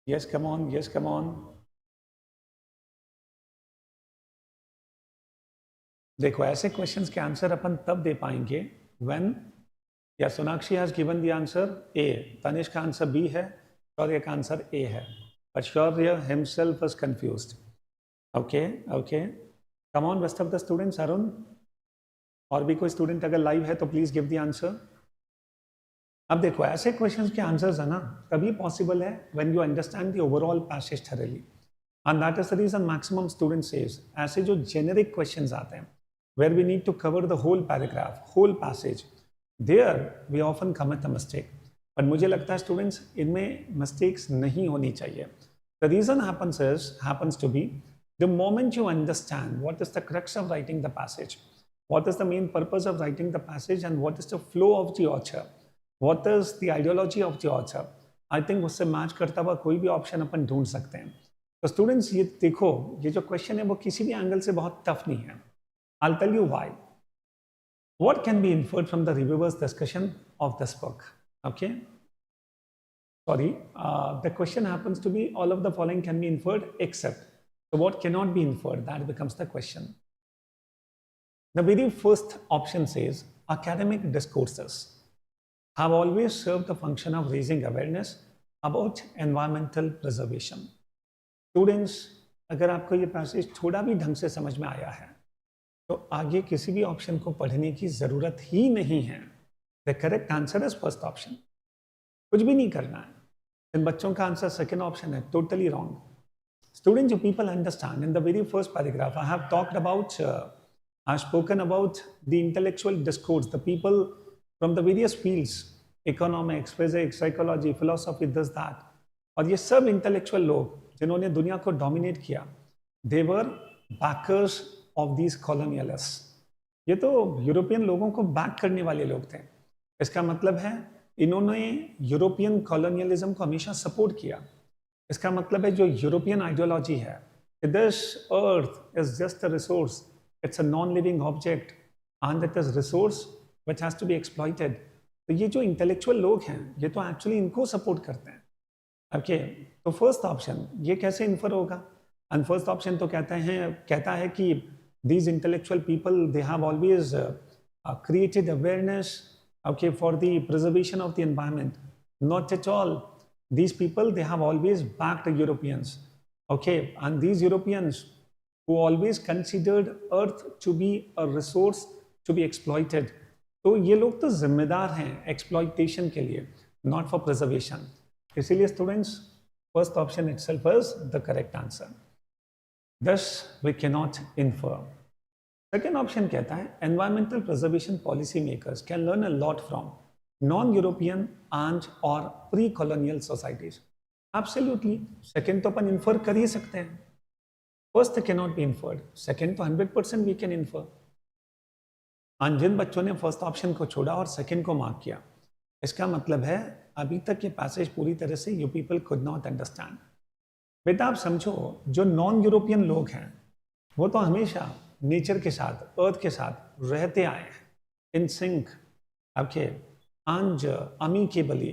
Yes, come on, yes, come on. देखो, ऐसे questions के answer अपन तब दे पाएंगे when, या Sonakshi has given the answer A, Tanish का answer B है, शौर्य का answer A है, but Shaurya himself is confused. Okay okay, come on rest of the students. Arun, और भी कोई स्टूडेंट अगर लाइव है तो प्लीज गिव द आंसर. अब देखो, ऐसे क्वेश्चंस के आंसर्स है ना तभी पॉसिबल है when you understand the overall passage thoroughly, and that is the reason maximum student says ऐसे जो जेनेरिक क्वेश्चंस आते हैं where we need to cover the whole paragraph, whole passage, there we often commit a mistake. but मुझे लगता है students इनमें mistakes नहीं होनी चाहिए. The reason happens to be the moment you understand what is the crux of writing the passage, what is the main purpose of writing the passage, and what is the flow of the author, what is the ideology of the author, I think उससे match करता हुआ कोई भी option अपन ढूंढ सकते हैं. तो students ये देखो, ये जो क्वेश्चन है वो किसी भी एंगल से बहुत टफ नहीं है. I'll tell you why. What can be inferred from the reviewer's discussion of this book? Okay. Sorry, the question happens to be all of the following can be inferred except. So what cannot be inferred? That becomes the question. The very first option says academic discourses have always served the function of raising awareness about environmental preservation. Students, अगर आपको ये passage थोड़ा भी ढंग से समझ में आया है तो आगे किसी भी ऑप्शन को पढ़ने की जरूरत ही नहीं है. The correct answer is first option. कुछ भी नहीं करना है. इन बच्चों का आंसर सेकेंड ऑप्शन है, totally wrong. Students, you people understand, in the very first paragraph, I have talked about, I have spoken about the intellectual discourse, the people from the various fields, economics, physics, psychology, philosophy, this, that. और ये सब intellectual लोग जिन्होंने दुनिया को dominate किया, they were backers of these colonialists. ये तो यूरोपियन लोगों को बैक करने वाले लोग थे. इसका मतलब है इन्होंने यूरोपियन कॉलोनियलिज्म को हमेशा सपोर्ट किया. इसका मतलब है जो यूरोपियन आइडियोलॉजी है, this earth is just a resource, it's a non living object and it is resource which has to be exploited. तो ये जो इंटेलेक्चुअल लोग हैं ये तो एक्चुअली इनको सपोर्ट करते हैं. ओके, तो फर्स्ट ऑप्शन ये कैसे इन्फर होगा? एंड फर्स्ट ऑप्शन तो कहता है कि these intellectual people, they have always created awareness, okay, for the preservation of the environment. Not at all. These people, they have always backed the Europeans, okay, and these Europeans who always considered earth to be a resource to be exploited. तो ये लोग तो जिम्मेदार हैं exploitation के लिए, not for preservation. इसीलिए students, first option itself is the correct answer. Thus, we cannot infer. Second option कहता है environmental preservation policy makers can learn a lot from non-European and or pre-colonial societies. Absolutely. Second तो अपन infer कर ही सकते हैं. First cannot be inferred. Second तो 100% we can infer. और जिन बच्चों ने फर्स्ट ऑप्शन को छोड़ा और सेकंड को मार्क किया, इसका मतलब है अभी तक ये पैसेज पूरी तरह से you people could not understand. बेटा आप समझो, जो नॉन यूरोपियन लोग हैं वो तो हमेशा नेचर के साथ, अर्थ के साथ रहते आए हैं, इन सिंक, ओके, एंड अमीकेबली.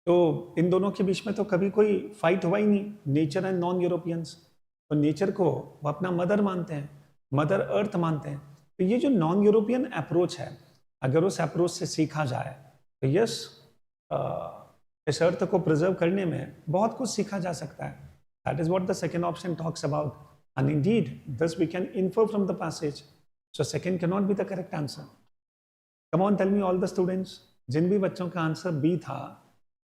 तो इन दोनों के बीच में तो कभी कोई फाइट हुआ ही नहीं, नेचर एंड नॉन यूरोपियंस. तो नेचर को वो अपना मदर मानते हैं, मदर अर्थ मानते हैं. तो ये जो नॉन यूरोपियन अप्रोच है, अगर उस अप्रोच से सीखा जाए तो यस, इस अर्थ को प्रिजर्व करने में बहुत कुछ सीखा जा सकता है. That is what the second option talks about. And indeed, thus we can infer from the passage. So second cannot be the correct answer. Come on, tell me all the students, जिन भी बच्चों का answer B था,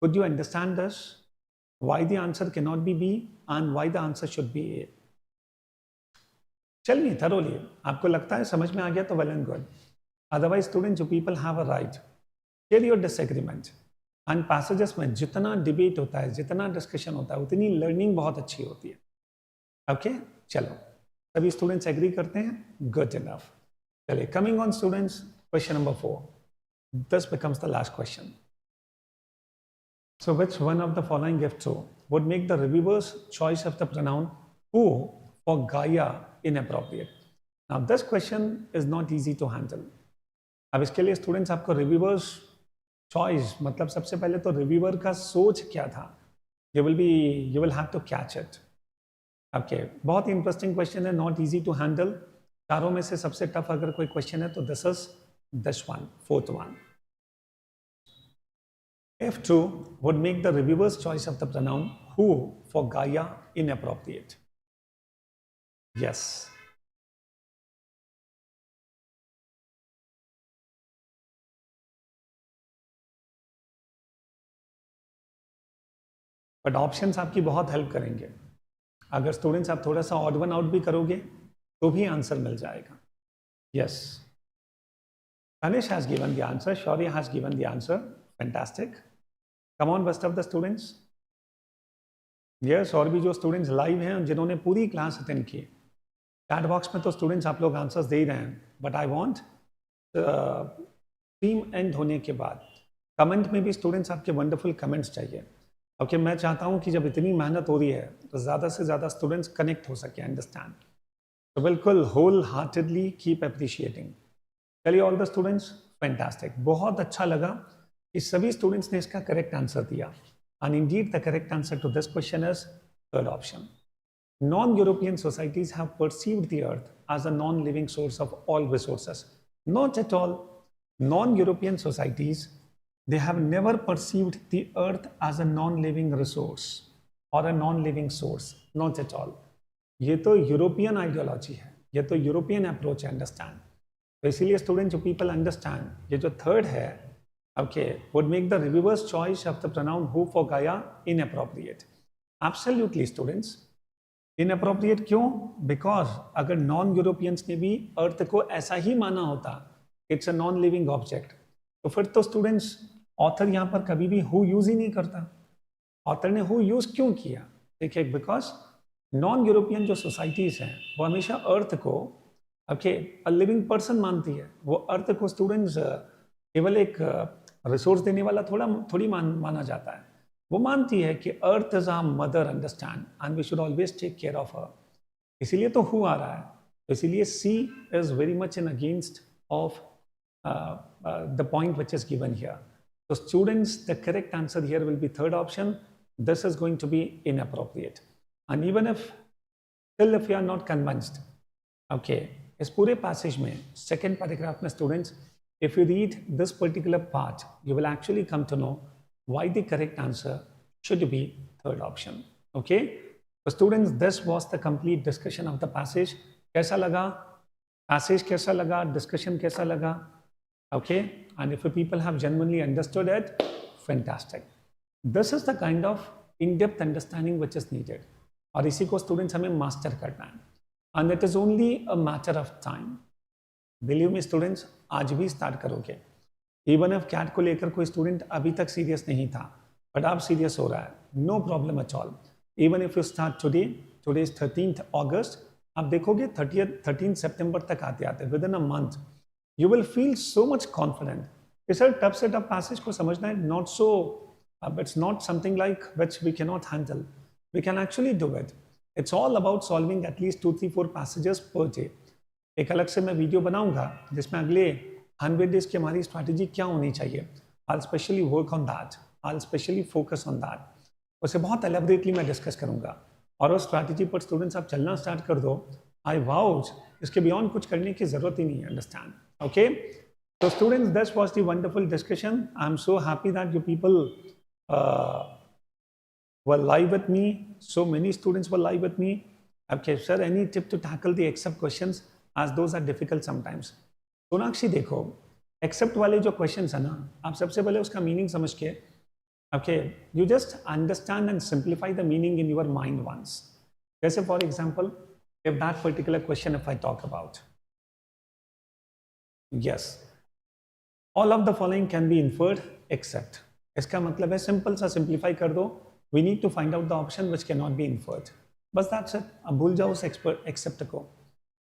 could you understand this? Why the answer cannot be B and why the answer should be A? Tell me thoroughly. आपको लगता है समझ में आ गया तो well and good. Otherwise, students, you people have a right. Share your disagreement. And passages में जितना debate होता है, जितना डिस्कशन होता है, उतनी लर्निंग बहुत अच्छी होती है. ओके, चलो सभी स्टूडेंट्स एग्री करते हैं? Good enough. चलिए, coming on students, question number 4. This becomes the last question. So which one of the following if true would make the reviewer's choice of the pronoun who for Gaia inappropriate? Now this question is not easy to handle. अब इसके लिए students आपको reviewers choice मतलब सबसे पहले तो reviewer का सोच क्या था, you will have to catch it. Okay, बहुत इंटरेस्टिंग क्वेश्चन है, नॉट इजी टू हैंडल. चारों में से सबसे टफ अगर कोई क्वेश्चन है तो this is this one, fourth one. If true would make the reviewer's choice of the pronoun who for Gaia inappropriate. Yes, but options आपकी बहुत हेल्प करेंगे. अगर स्टूडेंट्स आप थोड़ा सा ऑड वन आउट भी करोगे तो भी आंसर मिल जाएगा. Yes, Anish has given the answer, Shaurya has given the answer. Fantastic. Come on, rest of the students. Yes, और भी जो स्टूडेंट्स लाइव हैं जिन्होंने पूरी क्लास अटेंड की, चैट बॉक्स में तो स्टूडेंट्स आप लोग आंसर्स दे ही रहे हैं, but I want stream and होने के बाद कमेंट में भी स्टूडेंट्स आपके वंडरफुल कमेंट्स चाहिए। ओके, मैं चाहता हूँ कि जब इतनी मेहनत हो रही है तो ज़्यादा से ज़्यादा स्टूडेंट्स कनेक्ट हो सके, अंडरस्टैंड। तो बिल्कुल होल हार्टेडली कीप अप्रिशिएटिंग। चलिए ऑल द स्टूडेंट्स, फैंटास्टिक, बहुत अच्छा लगा कि सभी स्टूडेंट्स ने इसका करेक्ट आंसर दिया। And indeed the correct answer to this question is third option. Non-European societies have perceived the earth as a non-living source of all resources. Not at all. Non-European societies, they have never perceived the earth as a non-living resource or a non-living source. Not at all. ये तो European ideology है, ये तो European approach है, understand. तो इसीलिए student जो people understand ये जो थर्ड है, okay, would make the reverse choice of the pronoun who for Gaia inappropriate. Absolutely students, inappropriate क्यों? बिकॉज अगर नॉन यूरोपियंस ने भी अर्थ को ऐसा ही माना होता, it's a non living object, तो फिर तो स्टूडेंट्स ऑथर यहाँ पर कभी भी हु यूज ही नहीं करता। ऑथर ने हु यूज क्यों किया? देखिए, बिकॉज नॉन यूरोपियन जो सोसाइटीज हैं वो हमेशा अर्थ को ओके अ लिविंग पर्सन मानती है। वो अर्थ को स्टूडेंट्स केवल एक रिसोर्स देने वाला थोड़ी माना जाता है। वो मानती है कि earth is our mother, understand, and we should always take care of her. इसीलिए तो हु आ रहा है। तो इसीलिए she is very much in against of the point which is given here. So students, the correct answer here will be third option. This is going to be inappropriate. And even if still if you are not convinced, okay, इस पूरे passage में second paragraph में students, if you read this particular part, you will actually come to know why the correct answer should be third option. Okay, so students, this was the complete discussion of the passage. कैसा लगा passage? कैसा लगा discussion? कैसा लगा? Okay, and if people have genuinely understood it, fantastic. This is the kind of in-depth understanding which is needed. और इसी को students हमें master करना है. And it is only a matter of time. Believe me students, आज भी start करोगे. Even if CAT को लेकर कोई student अभी तक serious नहीं था, but अब serious हो रहा है, no problem at all. Even if you start today, today is 13th August, आप देखोगे 13th September तक आते आते, within a month, you will feel so much confident. It's a tough set of passage को समझना है, not so, it's not something like which we cannot handle. We can actually do it. It's all about solving at least 2-3-4 passages per day. एक अलग से मैं video बनाऊंगा जिसमें अगले 100 days की हमारी स्ट्रैटेजी क्या होनी चाहिए. I'll specially work on that. I'll specially focus on that. उसे बहुत एलेबरेटली मैं डिस्कस करूंगा और उस स्ट्रैटेजी पर स्टूडेंट्स आप चलना स्टार्ट कर दो. आई वाउच, इसके बियॉन्ड कुछ करने की जरूरत ही नहीं है, understand. Okay, so students, this was the wonderful discussion. I'm so happy that you people were live with me. So many students were live with me. Okay, sir, any tip to tackle the except questions as those are difficult sometimes? Sonakshi देखो, except वाले जो questions है ना, आप सबसे पहले उसका meaning समझ के, okay, you just understand and simplify the meaning in your mind once. जैसे for example, if that particular question if I talk about. Yes, all of the following can be inferred except. इसका मतलब है simple सा simplify कर दो. We need to find out the option which cannot be inferred. बस that's it. अब भूल जाओ उस एक्सेप्ट को.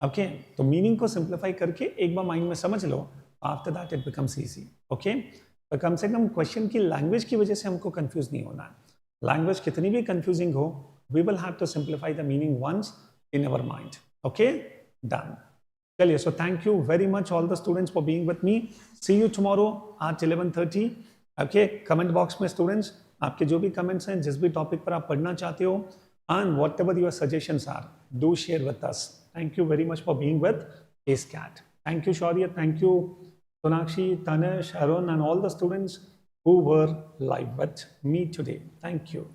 ओके, तो मीनिंग को सिंप्लीफाई करके एक बार माइंड में समझ लो. After that it becomes easy. Okay, तो कम से कम क्वेश्चन की लैंग्वेज की वजह से हमको कंफ्यूज नहीं होना है. लैंग्वेज कितनी भी कंफ्यूजिंग हो, we will have to simplify the meaning once in our mind. Okay, done. चलिए, so thank you very much all the students for being with me. See you tomorrow at 11:30. Okay, comment box में students आपके जो भी comments हैं, जिस भी topic पर आप पढ़ना चाहते हो, and whatever your suggestions are, do share with us. Thank you very much for being with AceCat. Thank you Shaurya, thank you Sonakshi, Tanish, Arun and all the students who were live with me today. Thank you.